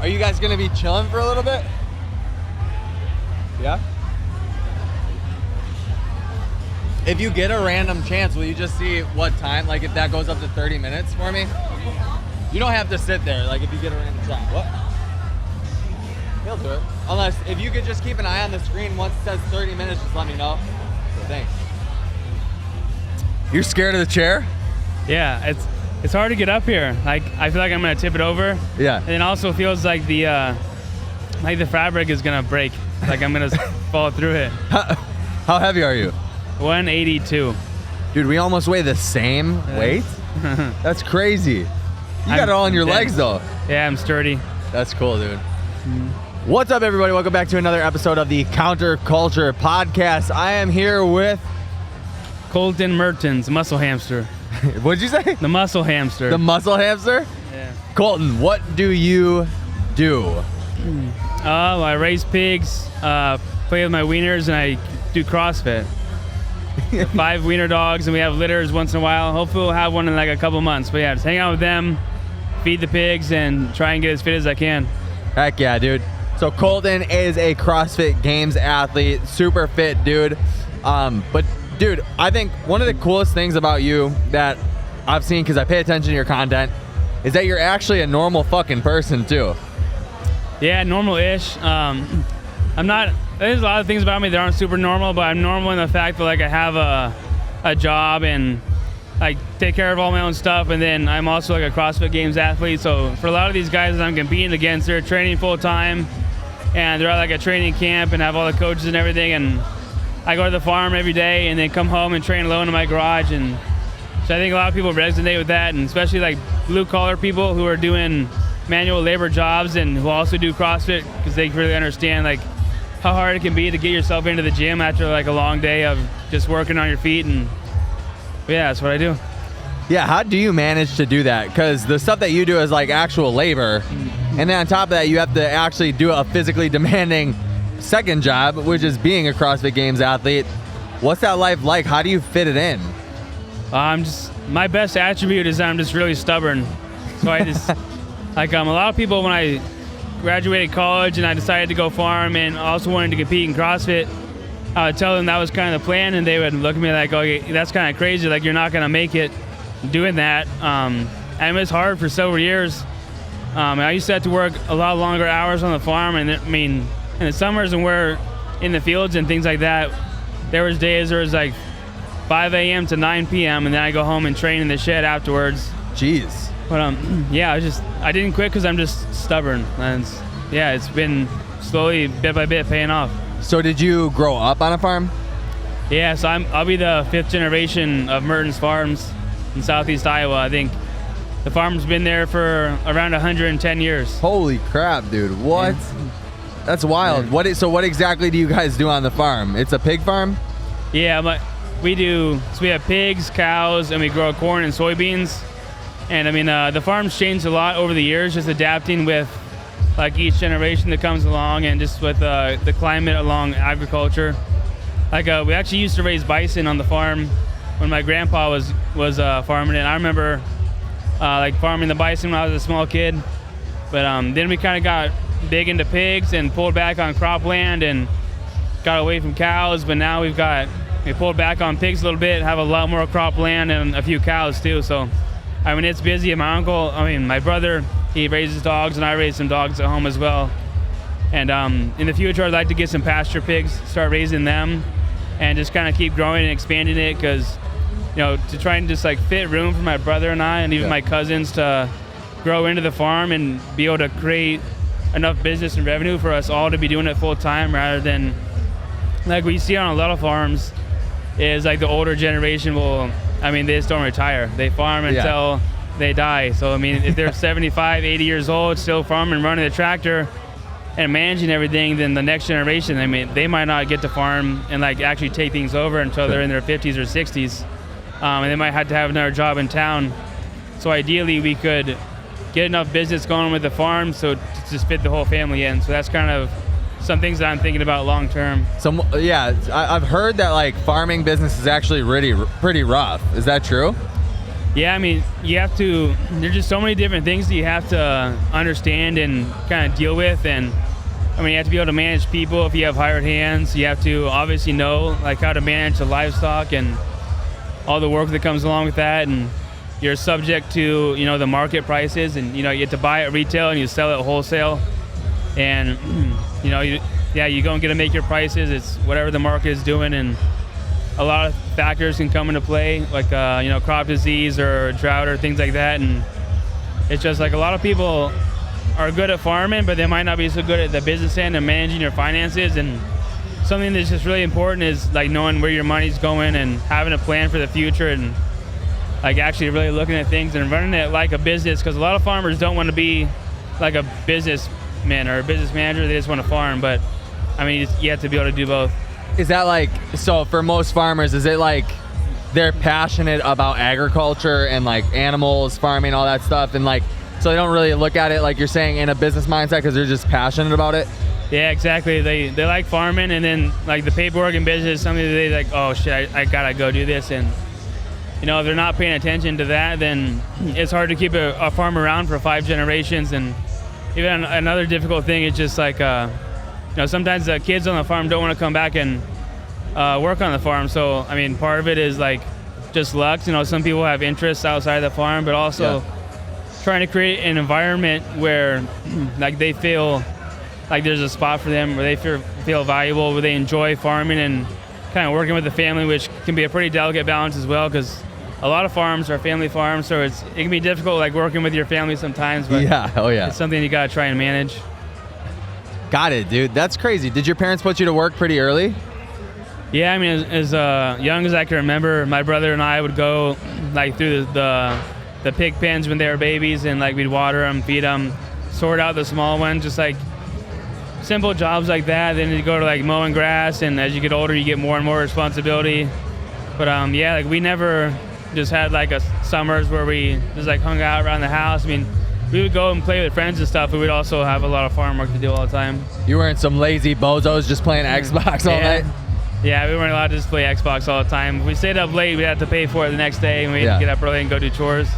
Are you guys gonna be chilling for a little bit? Yeah? If you get a random chance, will you just see what time, like if that goes up to 30 minutes for me? You don't have to sit there, like if you get a random shot. What? He'll do it. Unless, if you could just keep an eye on the screen, once it says 30 minutes, just let me know. So thanks. You're scared of the chair? Yeah, it's hard to get up here. Like, I feel like I'm gonna tip it over. Yeah. And it also feels like the fabric is gonna break. Like I'm gonna fall through it. How heavy are you? 182. Dude, we almost weigh the same weight? That's crazy. You got it all in your legs, though. Yeah, I'm sturdy. That's cool, dude. What's up, everybody? Welcome back to another episode of the Counterculture Podcast. I am here with... Colten Mertens, muscle hamster. What'd you say? The muscle hamster. The muscle hamster? Yeah. Colten, what do you do? I raise pigs, play with my wieners, and I do CrossFit. 5 wiener dogs, and we have litters once in a while. Hopefully we'll have one in like a couple months. But yeah, just hang out with them, feed the pigs, and try and get as fit as I can. Heck yeah, dude. So Colten is a CrossFit Games athlete, super fit dude. But dude, I think one of the coolest things about you that I've seen, because I pay attention to your content, is that you're actually a normal fucking person too. Yeah, normal-ish. There's a lot of things about me that aren't super normal, but I'm normal in the fact that like I have a job and I take care of all my own stuff, and then I'm also like a CrossFit Games athlete. So for a lot of these guys that I'm competing against, they're training full time and they're at like a training camp and have all the coaches and everything, and I go to the farm every day and then come home and train alone in my garage. And so I think a lot of people resonate with that, and especially like blue collar people who are doing manual labor jobs and who also do CrossFit, because they really understand like how hard it can be to get yourself into the gym after like a long day of just working on your feet. And yeah, that's what I do. Yeah, how do you manage to do that? Because the stuff that you do is like actual labor, and then on top of that you have to actually do a physically demanding second job, which is being a CrossFit Games athlete. What's that life like? How do you fit it in? My best attribute is that I'm just really stubborn. So I just like a lot of people, when I graduated college and I decided to go farm and also wanted to compete in CrossFit, I would tell them that was kind of the plan, and they would look at me like, "Okay, that's kind of crazy. Like, you're not gonna make it doing that." And it was hard for several years. I used to have to work a lot longer hours on the farm, and I mean, in the summers when we're in the fields and things like that, there was days there was like 5 a.m. to 9 p.m. and then I go home and train in the shed afterwards. Jeez. But yeah, I didn't quit because I'm just stubborn, and yeah, it's been slowly, bit by bit, paying off. So did you grow up on a farm? Yeah, so I'll be the 5th generation of Mertens farms in southeast Iowa. I think the farm's been there for around 110 years. Holy crap, dude! What? Yeah. That's wild. Yeah. So what exactly do you guys do on the farm? It's a pig farm? Yeah, but we have pigs, cows, and we grow corn and soybeans. And I mean, the farm's changed a lot over the years, just adapting with like each generation that comes along, and just with the climate along agriculture. Like we actually used to raise bison on the farm when my grandpa was farming it. I remember like farming the bison when I was a small kid. But then we kind of got big into pigs and pulled back on cropland and got away from cows. But now we pulled back on pigs a little bit, have a lot more cropland and a few cows too. So I mean, it's busy. My brother, he raises dogs, and I raise some dogs at home as well. And in the future, I'd like to get some pasture pigs, start raising them, and just kind of keep growing and expanding it, because, you know, to try and just like fit room for my brother and I, and even my cousins, to grow into the farm and be able to create enough business and revenue for us all to be doing it full time, rather than like we see on a lot of farms is like the older generation they just don't retire. They farm until they die. So I mean, if they're 75, 80 years old, still farming, running the tractor and managing everything, then the next generation, I mean, they might not get to farm and like actually take things over until they're in their 50s or 60s. And they might have to have another job in town. So ideally we could get enough business going with the farm so to just fit the whole family in. So that's kind of some things that I'm thinking about long term. So yeah, I've heard that like farming business is actually pretty rough. Is that true? Yeah, I mean, there's just so many different things that you have to understand and kind of deal with. And I mean, you have to be able to manage people if you have hired hands. You have to obviously know like how to manage the livestock and all the work that comes along with that. And you're subject to, the market prices, and, you get to buy at retail and you sell it wholesale. And, you go and get to make your prices. It's whatever the market is doing. And a lot of factors can come into play, like, crop disease or drought or things like that. And it's just like a lot of people are good at farming, but they might not be so good at the business end and managing your finances. And something that's just really important is like knowing where your money's going and having a plan for the future, and like actually really looking at things and running it like a business, because a lot of farmers don't want to be like a businessman or a business manager. They just want to farm. But I mean, you have to be able to do both. Is that like, so for most farmers, is it like they're passionate about agriculture and like animals, farming, all that stuff, and like, so they don't really look at it like you're saying in a business mindset because they're just passionate about it? Yeah, exactly. They like farming, and then like the paperwork and business is something that they like, oh shit, I gotta go do this. And if they're not paying attention to that, then it's hard to keep a farm around for 5 generations. And even another difficult thing is just like, sometimes the kids on the farm don't want to come back and work on the farm. So, I mean, part of it is like just luck. Some people have interests outside the farm, but also trying to create an environment where like they feel like there's a spot for them, where they feel valuable, where they enjoy farming and kind of working with the family, which can be a pretty delicate balance as well, because a lot of farms are family farms, so it can be difficult like working with your family sometimes, but it's something you gotta try and manage. Got it, dude. That's crazy. Did your parents put you to work pretty early? Yeah, I mean, as young as I can remember, my brother and I would go like through the pig pens when they were babies, and like we'd water them, feed them, sort out the small ones, just like simple jobs like that. Then you go to like mowing grass, and as you get older, you get more and more responsibility. But like we never just had like a summers where we just like hung out around the house. I mean, we would go and play with friends and stuff, but we'd also have a lot of farm work to do all the time. You weren't some lazy bozos just playing Xbox all night? Yeah, we weren't allowed to just play Xbox all the time. If we stayed up late, we'd have to pay for it the next day, and we had to get up early and go do chores.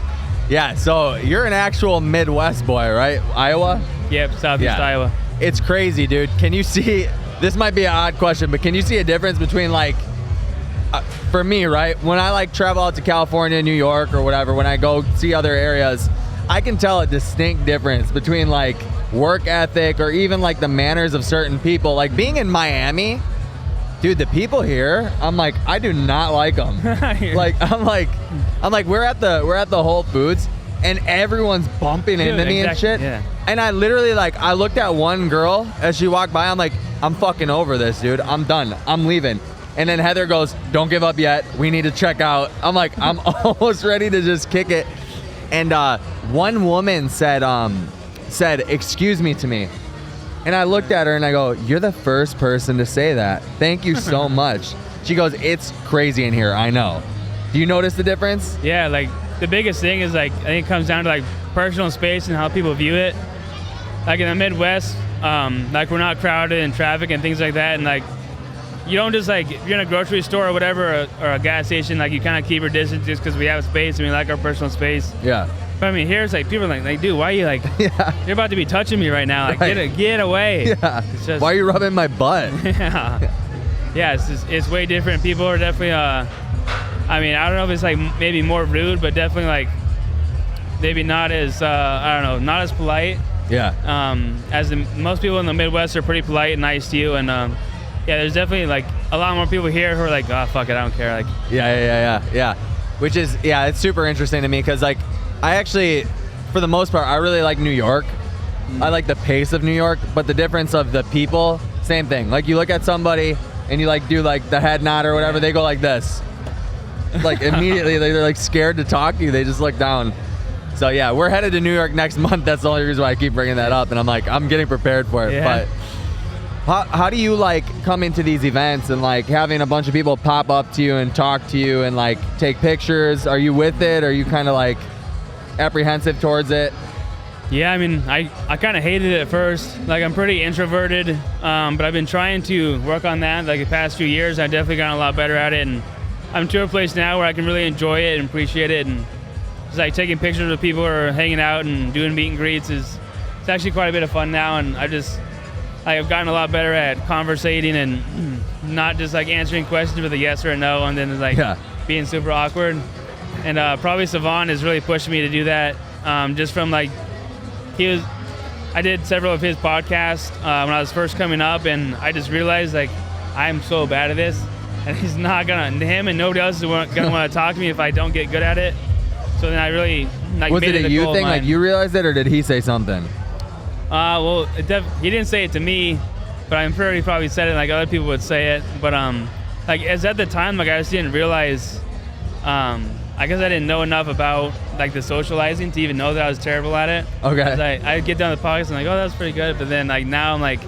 Yeah, so you're an actual Midwest boy, right? Iowa? Yep, Southeast Iowa. It's crazy, dude. Can you see, this might be an odd question, but can you see a difference between like, for me, right? When I like travel out to California, New York, or whatever, when I go see other areas, I can tell a distinct difference between like work ethic or even like the manners of certain people. Like being in Miami, dude, the people here, I'm like, I do not like them. I'm like, we're at the Whole Foods, and everyone's bumping into me and shit. Yeah. And I literally I looked at one girl as she walked by. I'm like, I'm fucking over this, dude. I'm done. I'm leaving. And then Heather goes, don't give up yet. We need to check out. I'm like, I'm almost ready to just kick it. And one woman said, excuse me to me. And I looked at her and I go, you're the first person to say that. Thank you so much. She goes, it's crazy in here, I know. Do you notice the difference? Yeah, like the biggest thing is like, I think it comes down to like personal space and how people view it. Like in the Midwest, like we're not crowded in traffic and things like that. And like, you don't just like, if you're in a grocery store or whatever, or a gas station, like you kind of keep your distance just because we have space and we like our personal space. Yeah. But I mean, here it's like, people are like, dude, why are you like, you're about to be touching me right now. Like, get away. Yeah. It's just, why are you rubbing my butt? Yeah, it's way different. People are definitely, I mean, I don't know if it's like maybe more rude, but definitely like, maybe not as, I don't know, not as polite. Yeah. Most people in the Midwest are pretty polite and nice to you. And yeah, there's definitely like a lot more people here who are like, oh, fuck it, I don't care. Like, yeah. Which is, it's super interesting to me because like, I actually, for the most part, I really like New York. I like the pace of New York, but the difference of the people, same thing. Like you look at somebody and you like do like the head nod or whatever, they go like this. Like immediately they're like scared to talk to you. They just look down. So yeah, we're headed to New York next month. That's the only reason why I keep bringing that up. And I'm like, I'm getting prepared for it. Yeah. But how do you like come into these events and like having a bunch of people pop up to you and talk to you and like take pictures? Are you with it? Are you kind of like apprehensive towards it? Yeah, I mean, I kind of hated it at first. Like I'm pretty introverted, but I've been trying to work on that. Like the past few years, I've definitely gotten a lot better at it. And I'm to a place now where I can really enjoy it and appreciate it. And just like taking pictures of people who are hanging out and doing meet and greets it's actually quite a bit of fun now, and I've gotten a lot better at conversating and not just like answering questions with a yes or a no, and then like being super awkward. And probably Savon has really pushed me to do that. Just from like, I did several of his podcasts when I was first coming up, and I just realized like I'm so bad at this, and him and nobody else is gonna want to talk to me if I don't get good at it. So then I really like was made it a you thing? Like you realized it, or did he say something? Well, he didn't say it to me, but I'm sure he probably said it like other people would say it. But like as at the time, like I just didn't realize. I guess I didn't know enough about like the socializing to even know that I was terrible at it. Okay. I'd get down the podcast and like, oh, that was pretty good. But then like now I'm like,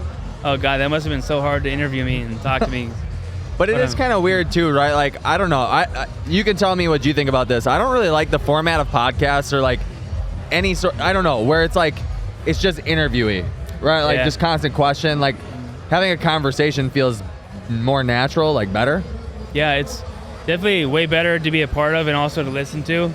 oh god, that must have been so hard to interview me and talk to me. But it is kind of weird too, right? Like I don't know. I you can tell me what you think about this. I don't really like the format of podcasts or like any sort. I don't know where it's like it's just interviewee, right? Like just constant question. Like having a conversation feels more natural, like better. Yeah, it's definitely way better to be a part of and also to listen to.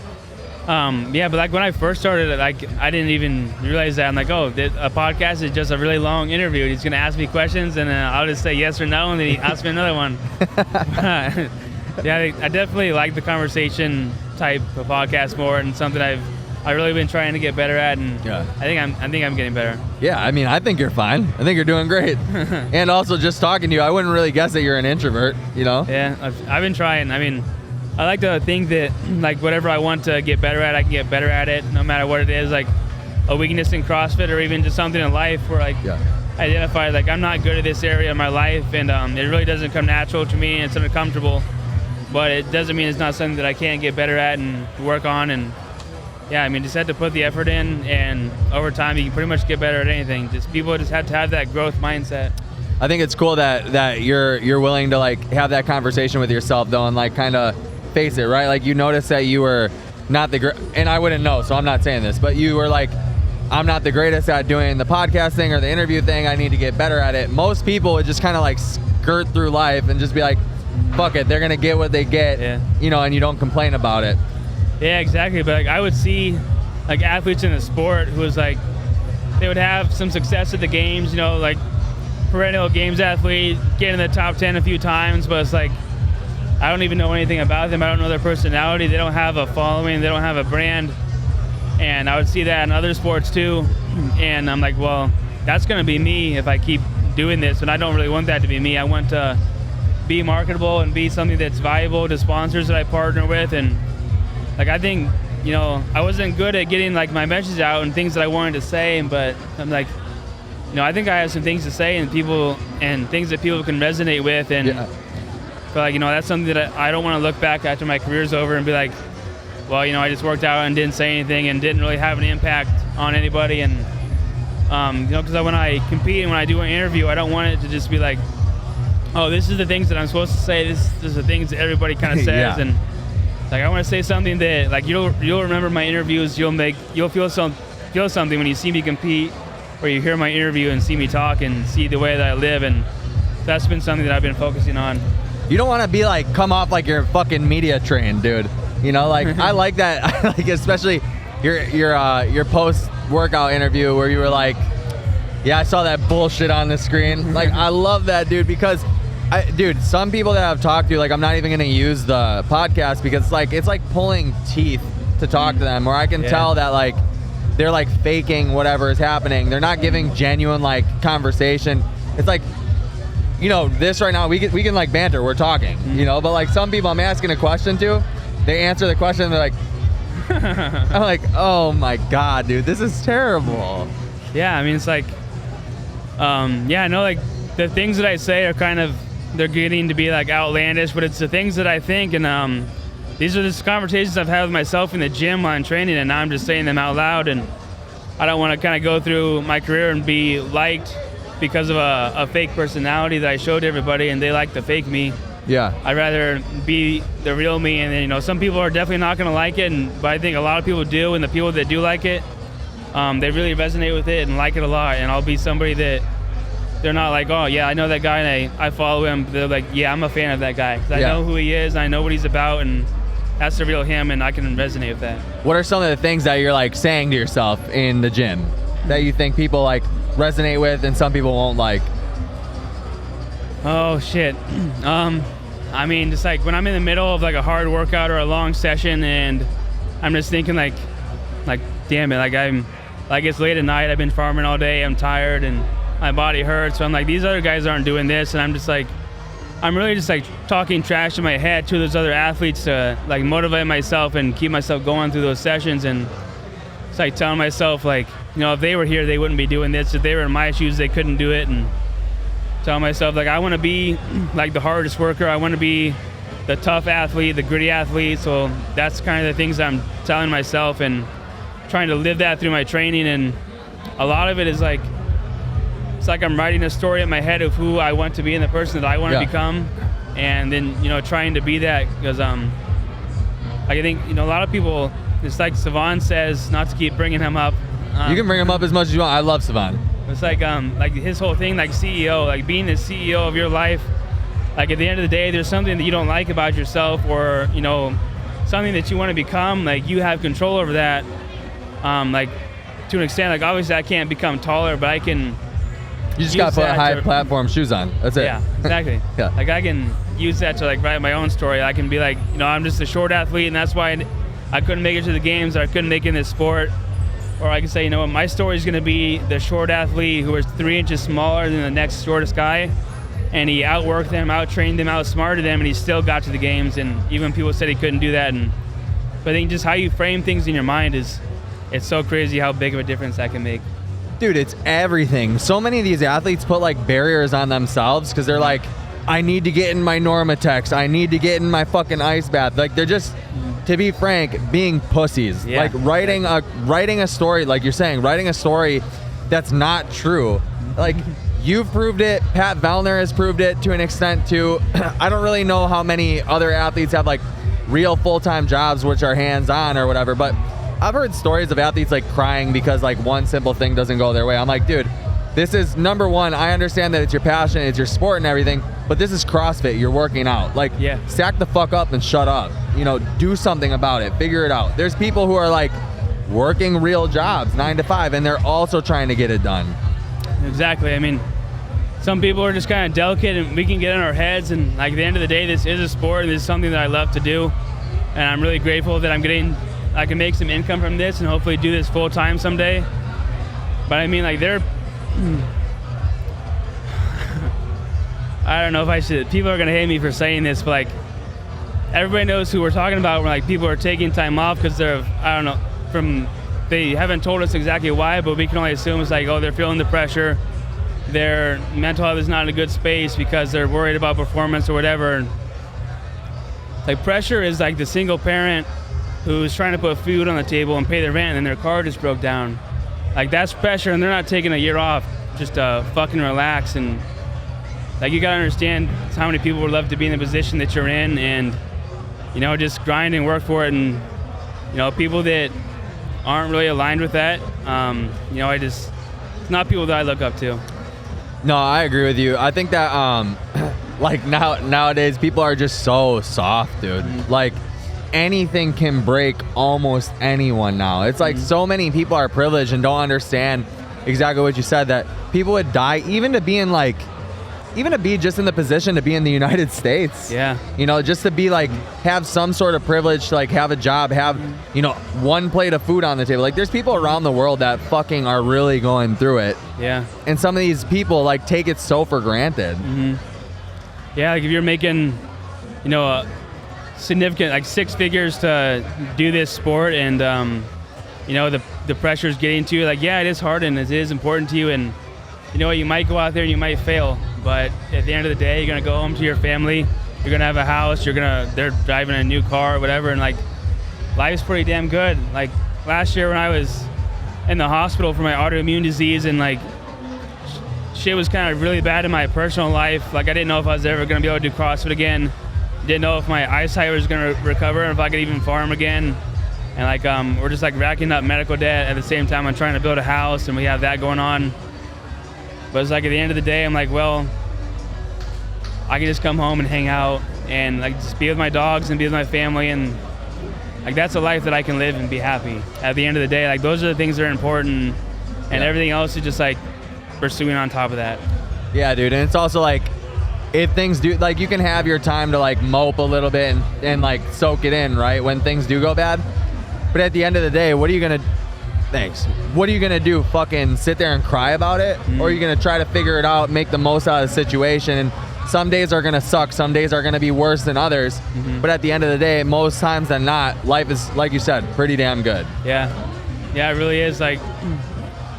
But like when I first started, like I didn't even realize that. I'm like, oh, a podcast is just a really long interview. He's gonna ask me questions, and then I'll just say yes or no, and then he asks me another one. Yeah, I definitely like the conversation type of podcast more, and something I've really been trying to get better at, and I think I'm getting better. Yeah, I mean, I think you're fine. I think you're doing great. And also, just talking to you, I wouldn't really guess that you're an introvert, you know? Yeah, I've been trying. I mean, I like to think that, like, whatever I want to get better at, I can get better at it, no matter what it is, like a weakness in CrossFit or even just something in life where, like, I identify, like, I'm not good at this area of my life, and it really doesn't come natural to me, and it's uncomfortable, but it doesn't mean it's not something that I can't get better at and work on. And yeah, I mean, just have to put the effort in, and over time you can pretty much get better at anything. People just have to have that growth mindset. I think it's cool that you're willing to like have that conversation with yourself though, and like kind of face it, right? Like you notice that you were not the and I wouldn't know, so I'm not saying this, but you were like, I'm not the greatest at doing the podcast thing or the interview thing. I need to get better at it. Most people would just kind of like skirt through life and just be like, fuck it, they're gonna get what they get, you know, and you don't complain about it. Yeah, exactly. But like, I would see like athletes in the sport who was like, they would have some success at the games, you know, like perennial games athlete, get in the top 10 a few times, but it's like, I don't even know anything about them. I don't know their personality. They don't have a following. They don't have a brand. And I would see that in other sports too. And I'm like, well, that's going to be me if I keep doing this. And I don't really want that to be me. I want to be marketable and be something that's valuable to sponsors that I partner with. And like, I think, you know, I wasn't good at getting like my message out and things that I wanted to say, but I'm like, you know, I think I have some things to say and things that people can resonate with. And but like, you know, that's something that I don't want to look back after my career's over and be like, well, you know, I just worked out and didn't say anything and didn't really have an impact on anybody. And, you know, because when I compete and when I do an interview, I don't want it to just be like, oh, this is the things that I'm supposed to say. This is the things that everybody kind of says. And like, I want to say something that, like, you'll remember my interviews. You'll feel something when you see me compete, or you hear my interview and see me talk and see the way that I live. And that's been something that I've been focusing on. You don't want to be like, come off like you're fucking media trained, dude. You know, like I like that. I like especially your post workout interview where you were like, yeah, I saw that bullshit on the screen. Like, I love that, dude, because dude, some people that I've talked to, like, I'm not even gonna use the podcast because it's like pulling teeth to talk to them, where I can tell that like they're like faking whatever is happening. They're not giving genuine like conversation. It's like, you know, this right now we can like banter, we're talking, you know, but like some people I'm asking a question to, they answer the question and they're like, I'm like, oh my god, dude, this is terrible. Yeah, I mean, it's like, I know like the things that I say are kind of, they're getting to be like outlandish, but it's the things that I think, and these are just conversations I've had with myself in the gym while I'm training, and now I'm just saying them out loud. And I don't want to kind of go through my career and be liked because of a fake personality that I showed everybody and they like the fake me. Yeah. I'd rather be the real me, and then, you know, some people are definitely not going to like it, but I think a lot of people do, and the people that do like it, they really resonate with it and like it a lot. And I'll be somebody that they're not like, oh yeah, I know that guy and I follow him. They're like, yeah, I'm a fan of that guy because I know who he is, I know what he's about, and that's the real him, and I can resonate with that. What are some of the things that you're like saying to yourself in the gym that you think people like resonate with and some people won't like? Oh shit. I mean, just like when I'm in the middle of like a hard workout or a long session, and I'm just thinking like damn it, like it's late at night, I've been farming all day, I'm tired and my body hurts. So I'm like, these other guys aren't doing this, and I'm really just like talking trash in my head to those other athletes to like motivate myself and keep myself going through those sessions. And it's like telling myself like, you know, if they were here, they wouldn't be doing this. If they were in my shoes, they couldn't do it. And telling myself like, I want to be like the hardest worker. I want to be the tough athlete, the gritty athlete. So that's kind of the things I'm telling myself and trying to live that through my training. And a lot of it is like, it's like I'm writing a story in my head of who I want to be and the person that I want to become, and then, you know, trying to be that, because I think, you know, a lot of people, it's like Savan says, not to keep bringing him up. You can bring him up as much as you want. I love Savan. It's like his whole thing, like CEO, like being the CEO of your life. Like at the end of the day, there's something that you don't like about yourself, or, you know, something that you want to become, like you have control over that. Like to an extent, like obviously I can't become taller, but I can. You just got to put high platform shoes on. That's it. Yeah, exactly. Yeah. Like I can use that to like write my own story. I can be like, you know, I'm just a short athlete, and that's why I couldn't make it to the games, or I couldn't make it in this sport. Or I can say, you know what, my story is going to be the short athlete who was 3 inches smaller than the next shortest guy, and he outworked them, outtrained them, outsmarted them, and he still got to the games. And even people said he couldn't do that. But I think just how you frame things in your mind it's so crazy how big of a difference that can make. Dude, it's everything. So many of these athletes put like barriers on themselves because they're like, I need to get in my Normatex. I need to get in my fucking ice bath. Like they're just, to be frank, being pussies. Yeah. Like writing a story, like you're saying, writing a story that's not true. Like you've proved it. Pat Vellner has proved it to an extent too. I don't really know how many other athletes have like real full-time jobs which are hands-on or whatever, but I've heard stories of athletes like crying because like one simple thing doesn't go their way. I'm like, dude, this is number one. I understand that it's your passion, it's your sport and everything, but this is CrossFit. You're working out. Like, stack the fuck up and shut up. You know, do something about it. Figure it out. There's people who are like working real jobs, 9 to 5, and they're also trying to get it done. Exactly. I mean, some people are just kind of delicate, and we can get in our heads. And like at the end of the day, this is a sport, and this is something that I love to do. And I'm really grateful that I can make some income from this and hopefully do this full time someday. But I mean, like I don't know if I should, people are gonna hate me for saying this, but like everybody knows who we're talking about when like people are taking time off because they're, I don't know, they haven't told us exactly why, but we can only assume it's like, oh, they're feeling the pressure. Their mental health is not in a good space because they're worried about performance or whatever. Like pressure is like the single parent who's trying to put food on the table and pay their rent and their car just broke down. Like that's pressure, and they're not taking a year off just to fucking relax. And like you gotta understand how many people would love to be in the position that you're in, and you know, just grind and work for it. And you know, people that aren't really aligned with that, you know, it's not people that I look up to. No, I agree with you. I think that like nowadays people are just so soft, dude. Mm-hmm. Like anything can break almost anyone now. It's like so many people are privileged and don't understand exactly what you said, that people would die even to be just in the position to be in the United States. Yeah. You know, just to be like, have some sort of privilege to like have a job, have, you know, one plate of food on the table. Like there's people around the world that fucking are really going through it. Yeah. And some of these people like take it so for granted. Mm-hmm. Yeah, like if you're making, you know, a significant, like 6 figures to do this sport, and you know, the pressure's getting to you, like, yeah, it is hard and it is important to you, and you know what, you might go out there and you might fail, but at the end of the day, you're gonna go home to your family, you're gonna have a house, they're driving a new car or whatever, and like life's pretty damn good. Like last year when I was in the hospital for my autoimmune disease, and like shit was kind of really bad in my personal life, like I didn't know if I was ever gonna be able to do CrossFit again, didn't know if my eyesight was gonna recover, and if I could even farm again. And like we're just like racking up medical debt at the same time I'm trying to build a house, and we have that going on. But it's like at the end of the day, I'm like, well, I can just come home and hang out and like just be with my dogs and be with my family, and like that's a life that I can live and be happy. At the end of the day, like those are the things that are important, and everything else is just like pursuing on top of that. Yeah, dude, and it's also like, if things do, like, you can have your time to like mope a little bit and like soak it in, right, when things do go bad. But at the end of the day, what are you gonna do? Fucking sit there and cry about it? Or are you gonna try to figure it out, make the most out of the situation? And some days are gonna suck, some days are gonna be worse than others. But at the end of the day, most times than not, life is, like you said, pretty damn good. Yeah, it really is. Like,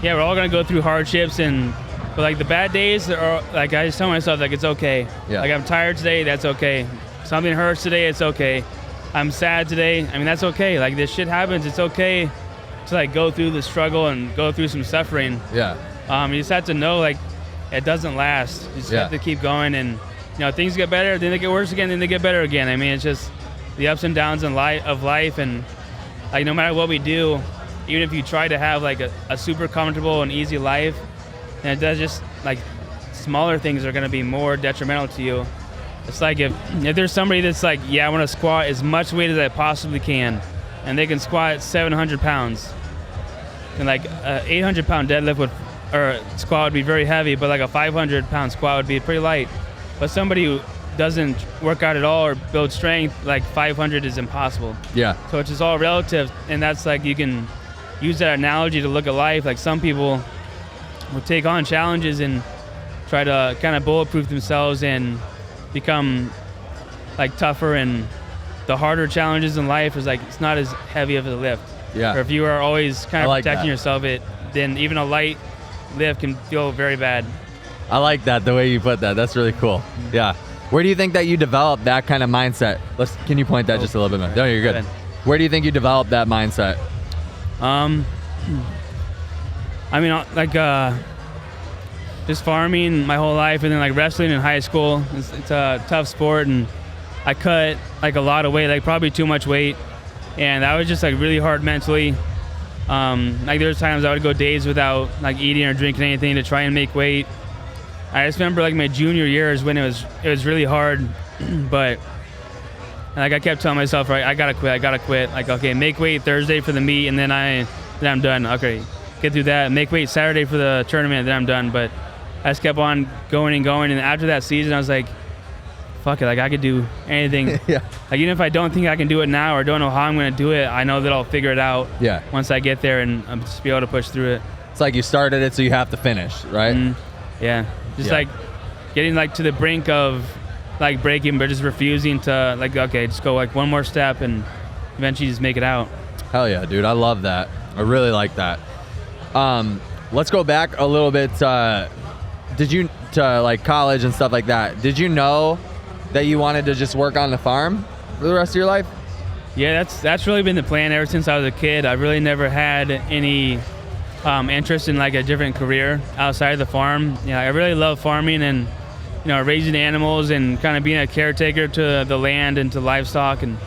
yeah, we're all gonna go through hardships, but like the bad days are like, I just tell myself like it's okay. Yeah. Like I'm tired today, that's okay. Something hurts today, it's okay. I'm sad today, I mean that's okay. Like this shit happens, it's okay to like go through the struggle and go through some suffering. Yeah. You just have to know like it doesn't last. You just have to keep going, and you know things get better, then they get worse again, then they get better again. I mean it's just the ups and downs of life, and like no matter what we do, even if you try to have like a super comfortable and easy life, and it does just like smaller things are going to be more detrimental to you. It's like if there's somebody that's like, yeah, I want to squat as much weight as I possibly can, and they can squat 700 pounds, and like a 800 pound deadlift or squat would be very heavy, but like a 500 pound squat would be pretty light. But somebody who doesn't work out at all or build strength, like 500 is impossible. Yeah. So it's just all relative, and that's like you can use that analogy to look at life. Like some people will take on challenges and try to kind of bulletproof themselves and become like tougher, and the harder challenges in life is like it's not as heavy of a lift. Yeah. Or if you are always kind of like protecting that. yourself, then even a light lift can feel very bad. I like that, the way you put that. That's really cool. Yeah. Where do you think that you developed that kind of mindset? Can you point that just a little bit more? No, you're good. Where do you think you developed that mindset? I mean, like just farming my whole life, and then like wrestling in high school. It's a tough sport, and I cut like a lot of weight, like probably too much weight, and that was just like really hard mentally. Like there's times I would go days without like eating or drinking anything to try and make weight. I just remember like my junior years when it was really hard, but like I kept telling myself, right, I gotta quit. Like, okay, make weight Thursday for the meet, and then I'm done. Okay, get through that. Make weight Saturday for the tournament, then I'm done. But I just kept on going and going, and after that season, I was like, fuck it, like I could do anything. Yeah. Like even if I don't think I can do it now or don't know how I'm gonna do it, I know that I'll figure it out. Yeah. Once I get there, and I'm just be able to push through it. It's like you started it, so you have to finish, right? Yeah. Just like getting like to the brink of like breaking, but just refusing to like, okay, just go like one more step and eventually just make it out. Hell yeah, dude. I love that. I really like that. Let's go back a little bit. To like college and stuff like that. Did you know that you wanted to just work on the farm for the rest of your life? Yeah, that's really been the plan ever since I was a kid. I really never had any interest in like a different career outside of the farm. I really love farming and raising animals and kind of being a caretaker to the land and to livestock and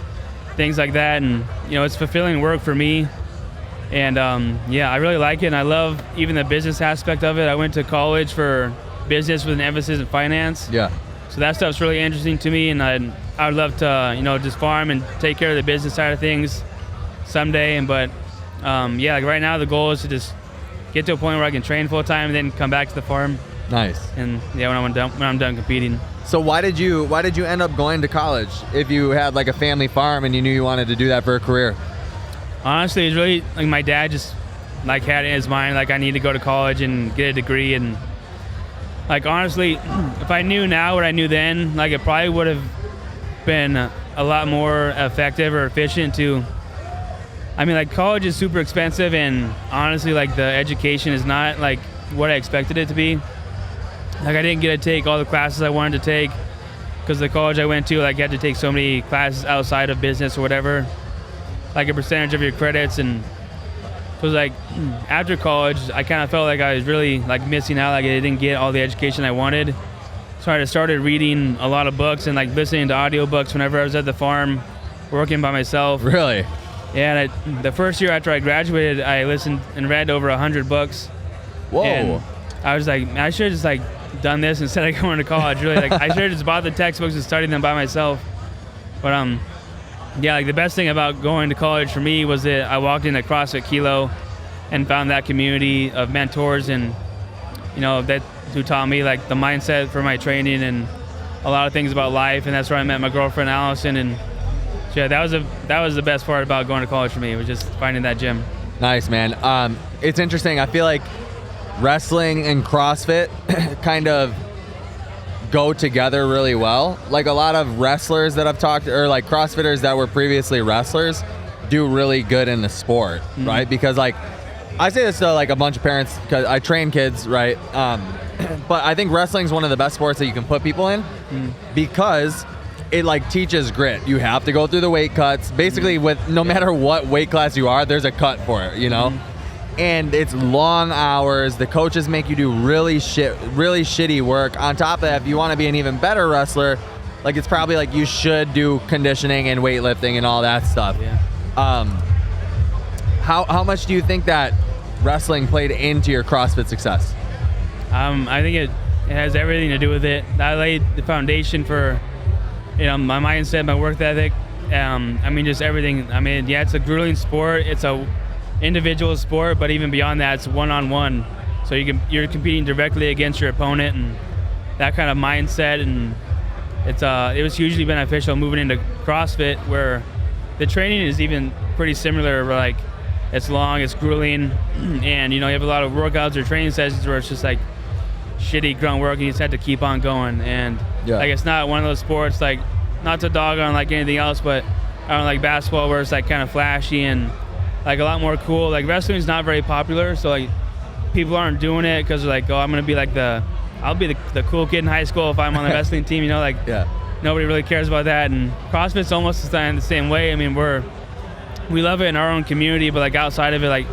things like that. And it's fulfilling work for me. And I really like it, and I love even the business aspect of it. I went to college for business with an emphasis in finance. Yeah. So that stuff's really interesting to me, and I would love to just farm and take care of the business side of things someday. But like right now the goal is to just get to a point where I can train full time and then come back to the farm. Nice. And when I'm done competing. So why did you end up going to college if you had like a family farm and you knew you wanted to do that for a career? Honestly, it's really like my dad just like had it in his mind like I need to go to college and get a degree, and like honestly, if I knew now what I knew then, like it probably would have been a lot more effective or efficient to. I mean, like college is super expensive, and honestly, like the education is not like what I expected it to be. Like I didn't get to take all the classes I wanted to take because the college I went to, like you had to take so many classes outside of business or whatever, like a percentage of your credits. And so it was like after college, I kind of felt like I was really like missing out, like I didn't get all the education I wanted. So I started reading a lot of books and like listening to audiobooks whenever I was at the farm working by myself. Really? Yeah, and the first year after I graduated, I listened and read over 100 books. Whoa. And I was like, I should have just like done this instead of going to college. Really, like I should have just bought the textbooks and studied them by myself. But Yeah, like the best thing about going to college for me was that I walked into CrossFit Kilo and found that community of mentors and, that who taught me like the mindset for my training and a lot of things about life. And that's where I met my girlfriend, Allison. And so yeah, that was the best part about going to college for me, was just finding that gym. Nice, man. It's interesting. I feel like wrestling and CrossFit kind of go together really well. Like a lot of wrestlers that I've talked, or like CrossFitters that were previously wrestlers, do really good in the sport, right? Because like, I say this to like a bunch of parents because I train kids, right? But I think wrestling is one of the best sports that you can put people in because it like teaches grit. You have to go through the weight cuts. Basically, with no matter what weight class you are, there's a cut for it, And it's long hours. The coaches make you do really shitty work. On top of that, if you want to be an even better wrestler, like it's probably like you should do conditioning and weightlifting and all that stuff. Yeah. How much do you think that wrestling played into your CrossFit success? I think it has everything to do with it. I laid the foundation for, my mindset, my work ethic. Just everything. It's a grueling sport. It's a individual sport, but even beyond that, it's one-on-one. So you're competing directly against your opponent, and that kind of mindset, and it was hugely beneficial moving into CrossFit, where the training is even pretty similar. Where like it's long, it's grueling, and you have a lot of workouts or training sessions where it's just like shitty grunt work, and you just have to keep on going. And like it's not one of those sports, like not to dog on like anything else, but I don't like basketball where it's like kind of flashy and like a lot more cool. Like wrestling is not very popular, so like people aren't doing it because they're like, oh, I'm gonna be like I'll be the cool kid in high school if I'm on the wrestling team. Nobody really cares about that. And CrossFit's almost the same way. We love it in our own community, but like outside of it, like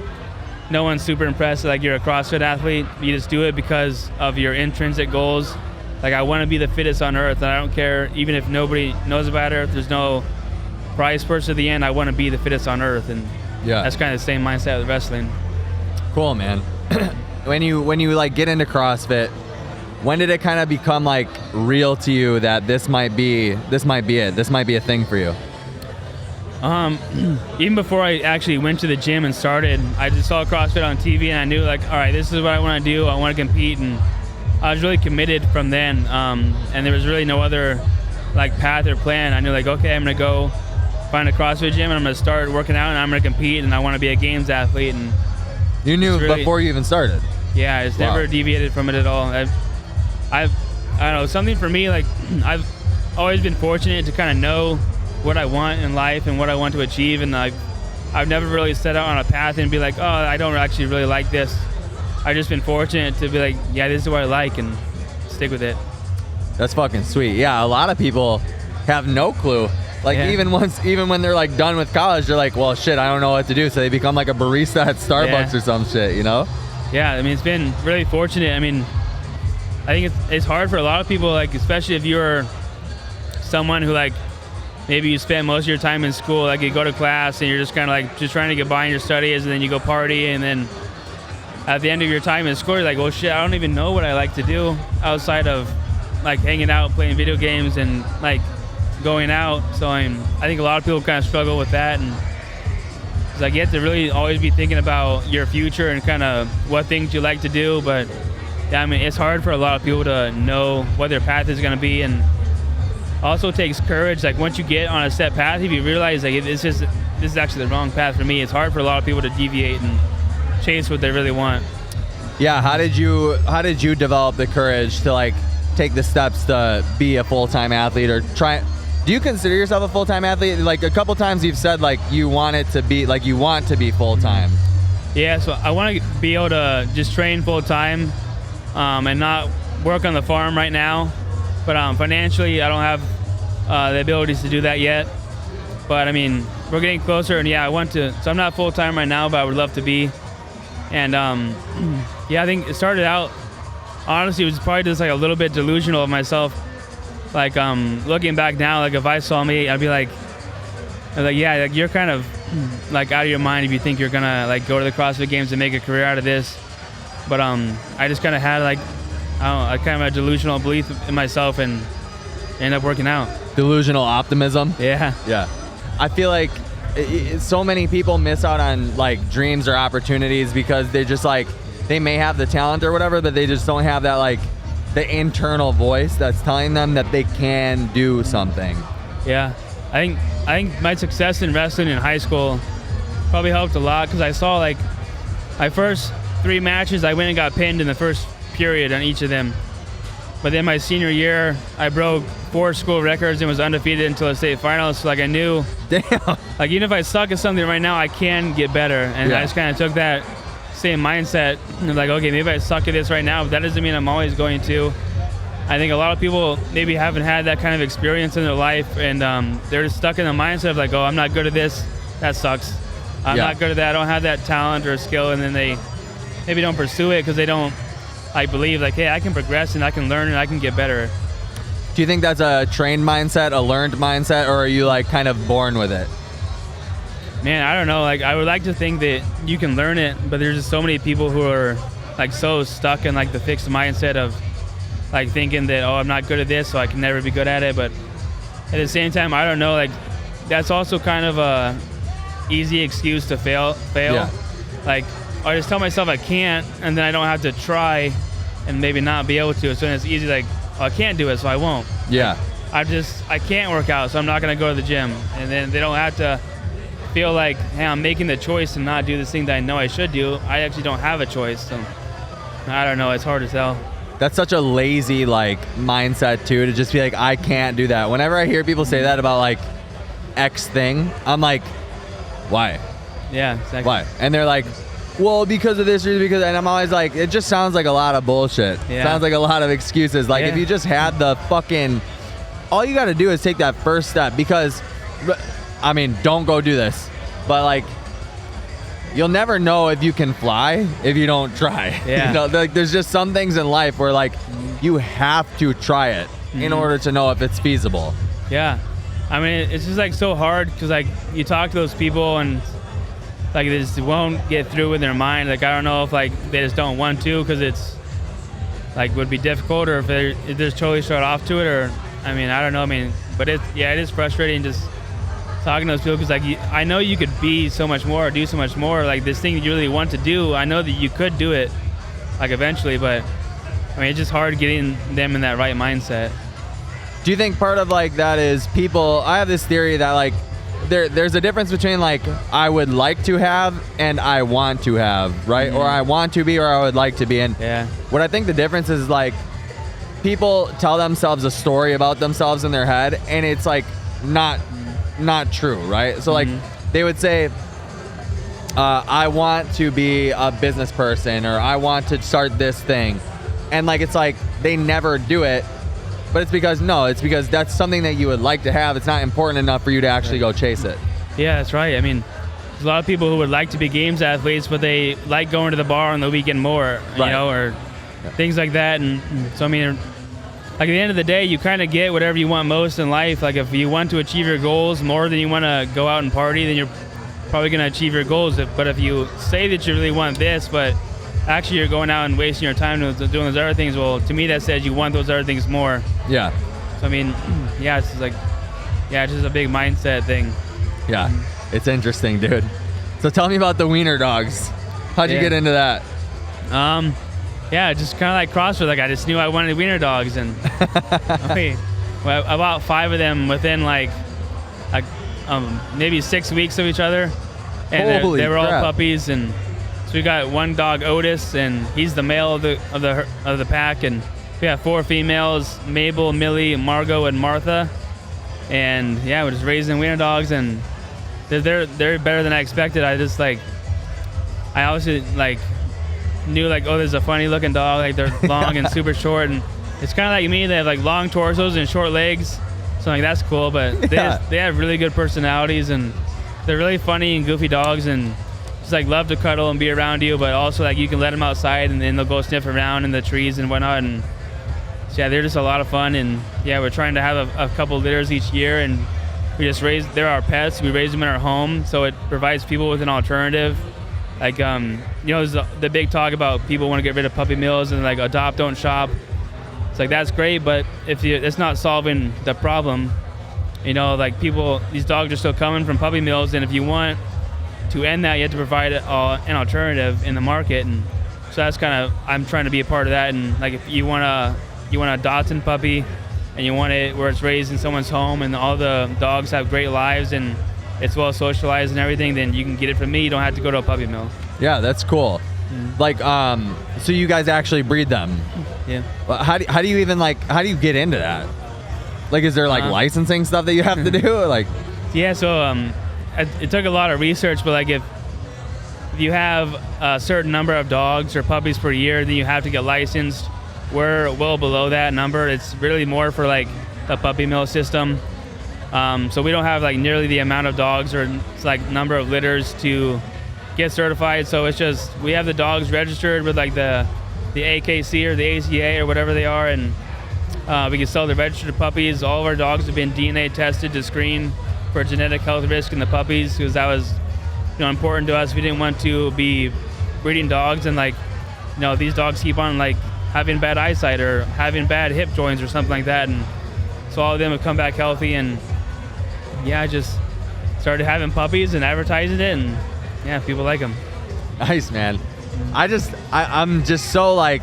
no one's super impressed that like you're a CrossFit athlete. You just do it because of your intrinsic goals. Like I want to be the fittest on earth, and I don't care even if nobody knows about it. If there's no prize purse at the end, I want to be the fittest on earth. And that's kind of the same mindset with wrestling. Cool, man. When you like get into CrossFit, when did it kind of become like real to you that this might be it? This might be a thing for you? Even before I actually went to the gym and started, I just saw CrossFit on TV and I knew like, all right, this is what I want to do. I want to compete, and I was really committed from then. And there was really no other like path or plan. I knew like, okay, I'm gonna go find a CrossFit gym and I'm gonna start working out and I'm gonna compete and I want to be a games athlete. And you knew really, before you even started? Yeah, it's never deviated from it at all. I don't know, something for me, like I've always been fortunate to kind of know what I want in life and what I want to achieve, and I've never really set out on a path and be like, oh, I don't actually really like this. I've just been fortunate to be like, yeah, this is what I like, and stick with it. That's fucking sweet. Yeah, a lot of people have no clue. Like even when they're like done with college, they're like, well, shit, I don't know what to do. So they become like a barista at Starbucks or some shit, Yeah, it's been really fortunate. I think it's hard for a lot of people, like especially if you're someone who like maybe you spend most of your time in school, like you go to class and you're just kind of like just trying to get by in your studies, and then you go party, and then at the end of your time in school, you're like, well, shit, I don't even know what I like to do outside of like hanging out, playing video games, and like going out. So I think a lot of people kind of struggle with that, and it's like you have to really always be thinking about your future and kind of what things you like to do. But yeah, it's hard for a lot of people to know what their path is going to be, and also takes courage. Like once you get on a set path, if you realize like this is actually the wrong path for me, it's hard for a lot of people to deviate and chase what they really want. Yeah, how did you develop the courage to like take the steps to be a full-time athlete, or try? Do you consider yourself a full-time athlete? Like a couple times you've said like you want to be full-time. Yeah, so I want to be able to just train full-time and not work on the farm right now. But financially, I don't have the abilities to do that yet. But we're getting closer, and yeah, I want to. So I'm not full-time right now, but I would love to be. And yeah, I think it started out, honestly, it was probably just like a little bit delusional of myself. Like looking back now, like if I saw me, I'd be like, yeah, like you're kind of like out of your mind if you think you're gonna like go to the CrossFit Games and make a career out of this. But I just kind of had like, I don't know, kind of a delusional belief in myself and ended up working out. Delusional optimism? Yeah. Yeah. I feel like so many people miss out on like dreams or opportunities because they're just like, they may have the talent or whatever, but they just don't have that like the internal voice that's telling them that they can do something. Yeah, I think my success in wrestling in high school probably helped a lot because I saw like my first 3 matches, I went and got pinned in the first period on each of them. But then my senior year, I broke 4 school records and was undefeated until the state finals. So like I knew, damn, like even if I suck at something right now, I can get better. And I just kind of took that same mindset and like, okay, maybe I suck at this right now, but that doesn't mean I'm always going to. I think a lot of people maybe haven't had that kind of experience in their life, and they're just stuck in the mindset of like, oh, I'm not good at this, that sucks. I'm not good at that, I don't have that talent or skill, and then they maybe don't pursue it because they don't like believe like, hey, I can progress and I can learn and I can get better. Do you think that's a trained mindset, a learned mindset, or are you like kind of born with it? Man, I don't know. Like, I would like to think that you can learn it, but there's just so many people who are like so stuck in like the fixed mindset of like thinking that, oh, I'm not good at this, so I can never be good at it. But at the same time, I don't know. Like, that's also kind of a easy excuse to fail. Yeah. Like, I just tell myself I can't, and then I don't have to try and maybe not be able to. So then it's easy, like, oh, I can't do it, so I won't. Yeah. Like, I can't work out, so I'm not going to go to the gym. And then they don't have to feel like, hey, I'm making the choice to not do this thing that I know I should do. I actually don't have a choice. So I don't know. It's hard to tell. That's such a lazy, like, mindset, too, to just be like, I can't do that. Whenever I hear people say that about, like, X thing, I'm like, why? Yeah, exactly. Why? And they're like, well, because of this or because, and I'm always like, it just sounds like a lot of bullshit. Yeah. Sounds like a lot of excuses. Like, if you just had the fucking, all you got to do is take that first step, because, I mean, don't go do this, but like, you'll never know if you can fly if you don't try. Yeah. You know, like, there's just some things in life where like you have to try it in order to know if it's feasible. Yeah. I mean, it's just like so hard because like you talk to those people and like they just won't get through with their mind. Like, I don't know if like they just don't want to because it's like would be difficult, or if they're just totally shut off to it, or I mean, I don't know. I mean, but it is frustrating just talking to those people because like I know you could be so much more, or do so much more. Like this thing you really want to do, I know that you could do it like eventually, but I mean, it's just hard getting them in that right mindset. Do you think part of like that is people, I have this theory that like there's a difference between like I would like to have and I want to have, right? Or I want to be, or I would like to be. And what I think the difference is like people tell themselves a story about themselves in their head, and it's like not true, right? So like they would say, I want to be a business person, or I want to start this thing, and like it's like they never do it. But it's because that's something that you would like to have. It's not important enough for you to actually go chase it. Yeah, that's right. I mean, there's a lot of people who would like to be games athletes, but they like going to the bar on the weekend more, you know, or things like that. And so, I mean, like at the end of the day, you kind of get whatever you want most in life. Like if you want to achieve your goals more than you want to go out and party, then you're probably going to achieve your goals. But if you say that you really want this, but actually you're going out and wasting your time doing those other things, well, to me that says you want those other things more. Yeah. So I mean, it's just like, it's just a big mindset thing. Yeah, it's interesting, dude. So tell me about the wiener dogs. How'd you get into that? Just kind of like CrossFit. Like I just knew I wanted wiener dogs, and I bought 5 of them within like maybe 6 weeks of each other, and they were all puppies. And so we got one dog, Otis, and he's the male of the pack, and we got 4 females: Mabel, Millie, Margot, and Martha. And we're just raising wiener dogs, and they're better than I expected. I obviously like knew like, oh, there's a funny looking dog. Like they're long and super short, and it's kind of like me. They have like long torsos and short legs, so like that's cool. But they have really good personalities, and they're really funny and goofy dogs, and just like love to cuddle and be around you, but also like you can let them outside and then they'll go sniff around in the trees and whatnot. And so, they're just a lot of fun. And we're trying to have a couple litters each year, and they're our pets. We raise them in our home, so it provides people with an alternative. Like there's the big talk about people want to get rid of puppy mills and like adopt, don't shop. It's like that's great, but it's not solving the problem. You know, like these dogs are still coming from puppy mills, and if you want to end that, you have to provide an alternative in the market. And so that's kind of, I'm trying to be a part of that. And like, if you want a Dachshund puppy and you want it where it's raised in someone's home and all the dogs have great lives and it's well socialized and everything, then you can get it from me. You don't have to go to a puppy mill. Yeah, that's cool. Like, so you guys actually breed them? Yeah. How do you even how do you get into that? Like, is there like licensing stuff that you have to do? Like, yeah. So it took a lot of research, but like if you have a certain number of dogs or puppies per year, then you have to get licensed. We're well below that number. It's really more for like the puppy mill system. So we don't have like nearly the amount of dogs or like number of litters to get certified. So it's just, we have the dogs registered with like the AKC or the ACA or whatever they are, and we can sell the registered puppies. All of our dogs have been DNA tested to screen for genetic health risk in the puppies, because that was, you know, important to us. We didn't want to be breeding dogs and like, you know, these dogs keep on like having bad eyesight or having bad hip joints or something like that. And so all of them have come back healthy, and yeah, I just started having puppies and advertising it, and yeah, people like them. Nice, man. I'm just so like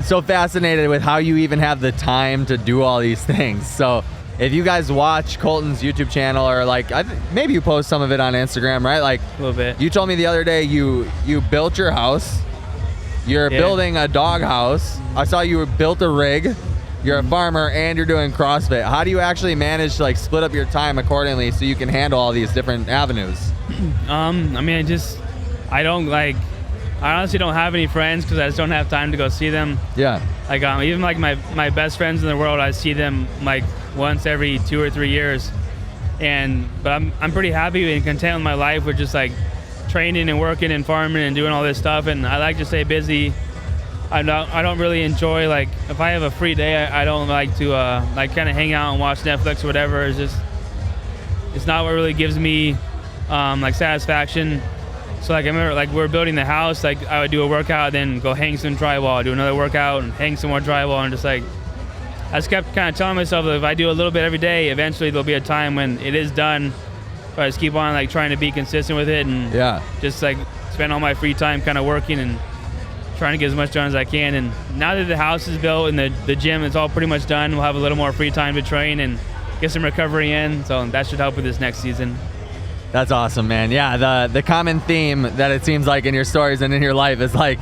so fascinated with how you even have the time to do all these things. So if you guys watch Colten's YouTube channel, or like maybe you post some of it on Instagram, right? Like a little bit. You told me the other day you built your house. You're building a dog house. I saw you built a rig. You're a farmer and you're doing CrossFit. How do you actually manage to like split up your time accordingly so you can handle all these different avenues? I mean, I honestly don't have any friends because I just don't have time to go see them. Yeah. Like even like my best friends in the world, I see them like once every 2 or 3 years. But I'm pretty happy and content with my life with just like training and working and farming and doing all this stuff. And I like to stay busy. I don't really enjoy, like, if I have a free day, I don't like to like kind of hang out and watch Netflix or whatever. It's not what really gives me like satisfaction. So like I remember, like we're building the house, like I would do a workout, then go hang some drywall, do another workout and hang some more drywall, and just like I just kept kind of telling myself that if I do a little bit every day, eventually there'll be a time when it is done. But I just keep on like trying to be consistent with it, and just like spend all my free time kind of working and trying to get as much done as I can. And now that the house is built and the gym is all pretty much done, we'll have a little more free time to train and get some recovery in. So that should help with this next season. That's awesome, man. Yeah, the common theme that it seems like in your stories and in your life is like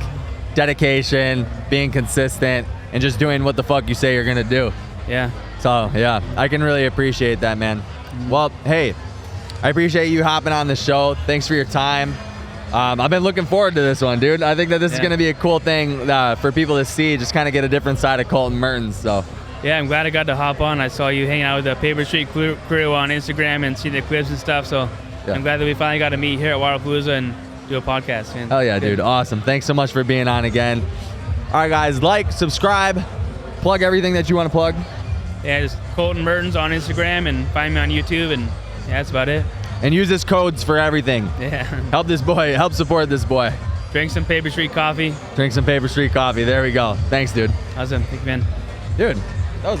dedication, being consistent, and just doing what the fuck you say you're gonna do. Yeah. So yeah, I can really appreciate that, man. Well, hey, I appreciate you hopping on the show. Thanks for your time. I've been looking forward to this one, dude. I think that this is going to be a cool thing for people to see, just kind of get a different side of Colten Mertens. So yeah, I'm glad I got to hop on. I saw you hanging out with the Paper Street crew on Instagram and see the clips and stuff. So I'm glad that we finally got to meet here at Wodapalooza and do a podcast, man. Oh yeah, dude. Awesome. Thanks so much for being on again. All right, guys, like, subscribe, plug everything that you want to plug. Yeah, just Colten Mertens on Instagram and find me on YouTube, and yeah, that's about it. And use his codes for everything. Yeah. Help this boy. Help support this boy. Drink some Paper Street coffee. Drink some Paper Street coffee. There we go. Thanks, dude. Awesome. Thank you, man. Dude, that was awesome.